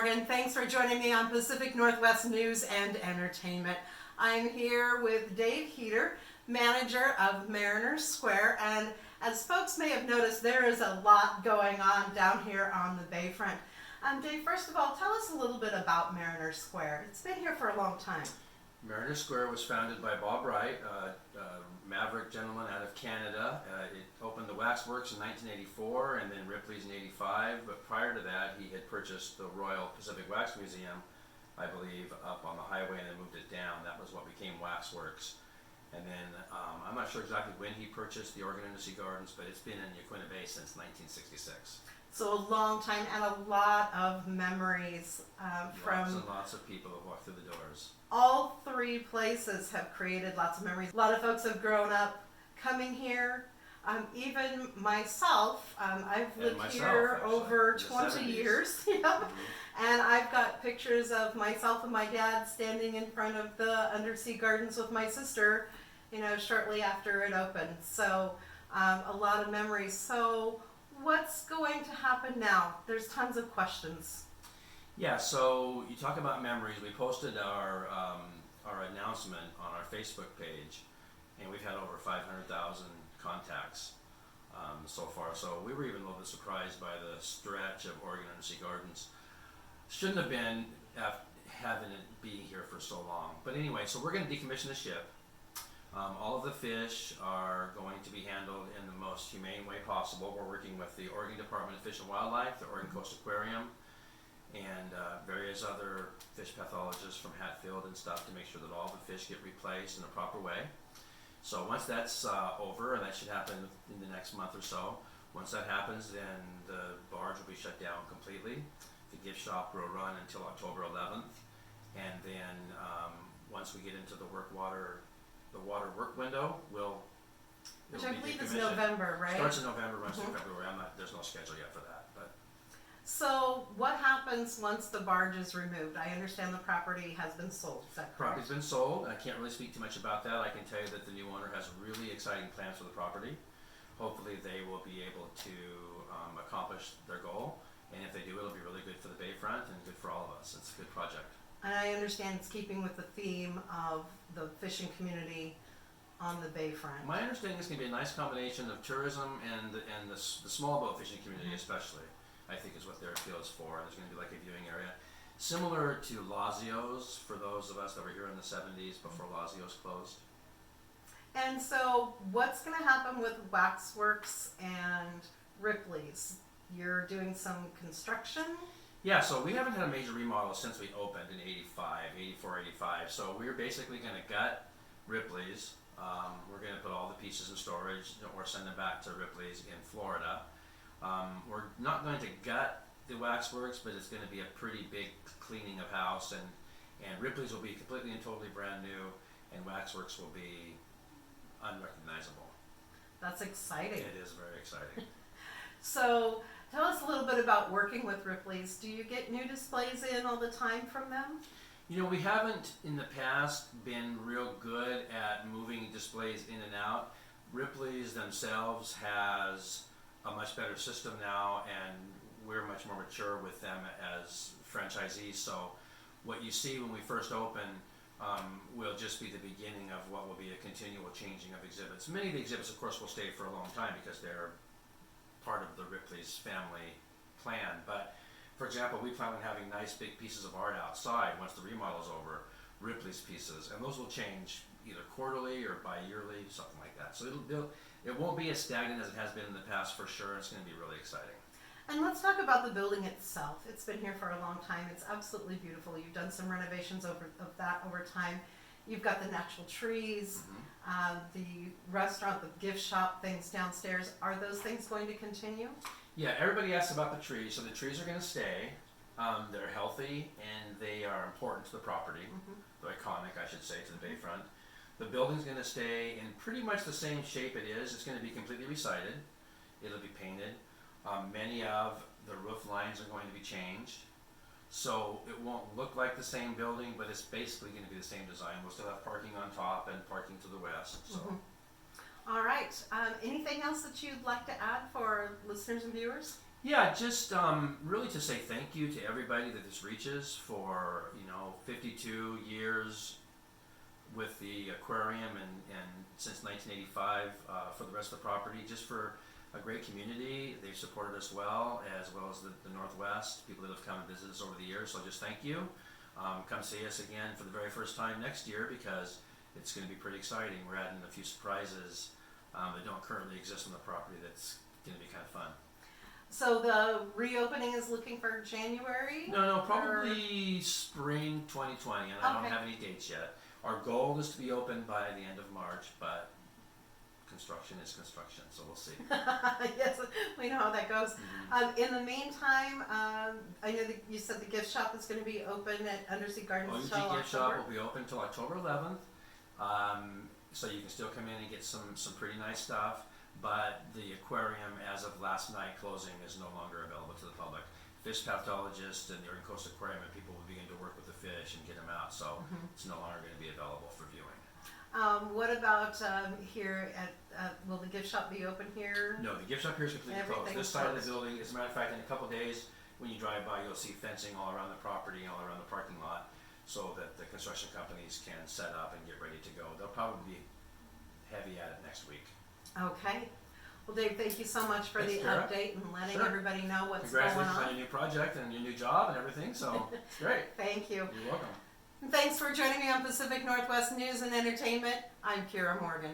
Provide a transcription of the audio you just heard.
Morgan. Thanks for joining me on Pacific Northwest News and Entertainment. I'm here with Dave Heater, manager of Mariners Square, and as folks may have noticed, there is a lot going on down here on the Bayfront. Dave, first of all, tell us a little bit about Mariners Square. It's been here for a long time. Mariners Square was founded by Bob Wright, a maverick gentleman out of Canada. It opened the Waxworks in 1984 and then Ripley's in 85, but prior to that he had purchased the Royal Pacific Wax Museum, I believe, up on the highway and then moved it down. That was what became Waxworks. And then I'm not sure exactly when he purchased the Undersea Gardens, but it's been in Yaquina Bay since 1966. So a long time and a lot of memories from... Lots and lots of people have walked through the doors. All three places have created lots of memories. A lot of folks have grown up coming here. Even myself, I've lived here over 20 years. Yep. Mm-hmm. And I've got pictures of myself and my dad standing in front of the Undersea Gardens with my sister, shortly after it opened. So a lot of memories. So what's going to happen now? There's tons of questions. Yeah, so you talk about memories. We posted our announcement on our Facebook page, and we've had over 500,000 contacts so far. So we were even a little bit surprised by the stretch of Oregon Undersea Gardens. Shouldn't have been having it be here for so long. But anyway, so we're going to decommission the ship. All of the fish are going to be handled in the most humane way possible. We're working with the Oregon Department of Fish and Wildlife, the Oregon Coast Aquarium, and various other fish pathologists from Hatfield and stuff to make sure that all the fish get replaced in a proper way. So once that's over, and that should happen in the next month or so, once that happens, then the barge will be shut down completely. The gift shop will run until October 11th, and then once we get into the water work window, which I believe is November, right? Starts in November, runs through February. There's no schedule yet for that. But so what happens once the barge is removed? I understand the property has been sold. Is that correct? Property's been sold. I can't really speak too much about that. I can tell you that the new owner has really exciting plans for the property. Hopefully they will be able to accomplish their goal. And if they do, it'll be really good for the Bayfront and good for all of us. It's a good project. And I understand it's keeping with the theme of the fishing community on the Bayfront. My understanding is going to be a nice combination of tourism and the small boat fishing community, especially, I think is what their appeal is for. There's going to be like a viewing area. Similar to Lazio's for those of us that were here in the 70s before Lazio's closed. And so what's going to happen with Waxworks and Ripley's? You're doing some construction? Yeah, so we haven't had a major remodel since we opened in 84, 85. So we're basically going to gut Ripley's. We're going to put all the pieces in storage or send them back to Ripley's in Florida. We're not going to gut the Waxworks, but it's going to be a pretty big cleaning of house, and Ripley's will be completely and totally brand new, and Waxworks will be unrecognizable. That's exciting. It is very exciting. So tell us a little bit about working with Ripley's. Do you get new displays in all the time from them? We haven't in the past been real good at moving displays in and out. Ripley's themselves has a much better system now, and we're much more mature with them as franchisees. So what you see when we first open will just be the beginning of what will be a continual changing of exhibits. Many of the exhibits, of course, will stay for a long time because they're part of the Ripley's family plan. But for example, we plan on having nice big pieces of art outside once the remodel is over, Ripley's pieces, and those will change either quarterly or bi-yearly, something like that. So it won't be as stagnant as it has been in the past for sure. It's going to be really exciting. And let's talk about the building itself. It's been here for a long time. It's absolutely beautiful. You've done some renovations of that over time. You've got the natural trees, the restaurant, the gift shop, things downstairs. Are those things going to continue? Yeah, everybody asks about the trees. So the trees are going to stay. They're healthy and they are important to the property. They're iconic, I should say, to the Bayfront. The building's going to stay in pretty much the same shape it is. It's going to be completely resided. It'll be painted. Many of the roof lines are going to be changed. So it won't look like the same building, but it's basically going to be the same design. We'll still have parking on top and parking to the west. So. All right. Anything else that you'd like to add for listeners and viewers? Yeah, just really to say thank you to everybody that this reaches for 52 years with the aquarium and since 1985 for the rest of the property, just for a great community. They've supported us well as the Northwest, people that have come and visited us over the years, so just thank you. Come see us again for the very first time next year because it's going to be pretty exciting. We're adding a few surprises that don't currently exist on the property that's going to be kind of fun. So the reopening is looking for January? No, probably spring 2020, and I don't have any dates yet. Our goal is to be open by the end of March, but construction is construction, so we'll see. Yes, we know how that goes. Mm-hmm. In the meantime, I know that you said the gift shop is going to be open at Undersea Gardens OUG until gift October. shop will be open until October 11th, so you can still come in and get some pretty nice stuff, but the aquarium, as of last night closing, is no longer available to the public. Fish pathologists and the Oregon Coast Aquarium and people will begin to work with the fish and get them out, so it's no longer going to be available for viewing. What about here at, will the gift shop be open here? No, the gift shop here is completely closed. This side of the building, as a matter of fact, in a couple days, when you drive by, you'll see fencing all around the property, all around the parking lot, so that the construction companies can set up and get ready to go. They'll probably be heavy at it next week. Okay. Well, Dave, thank you so much for Thanks, the Kiera. update and letting everybody know what's going Congratulations on on. your new project and your new job and everything, so it's great. Thank you. You're welcome. Thanks for joining me on Pacific Northwest News and Entertainment. I'm Kiera Morgan.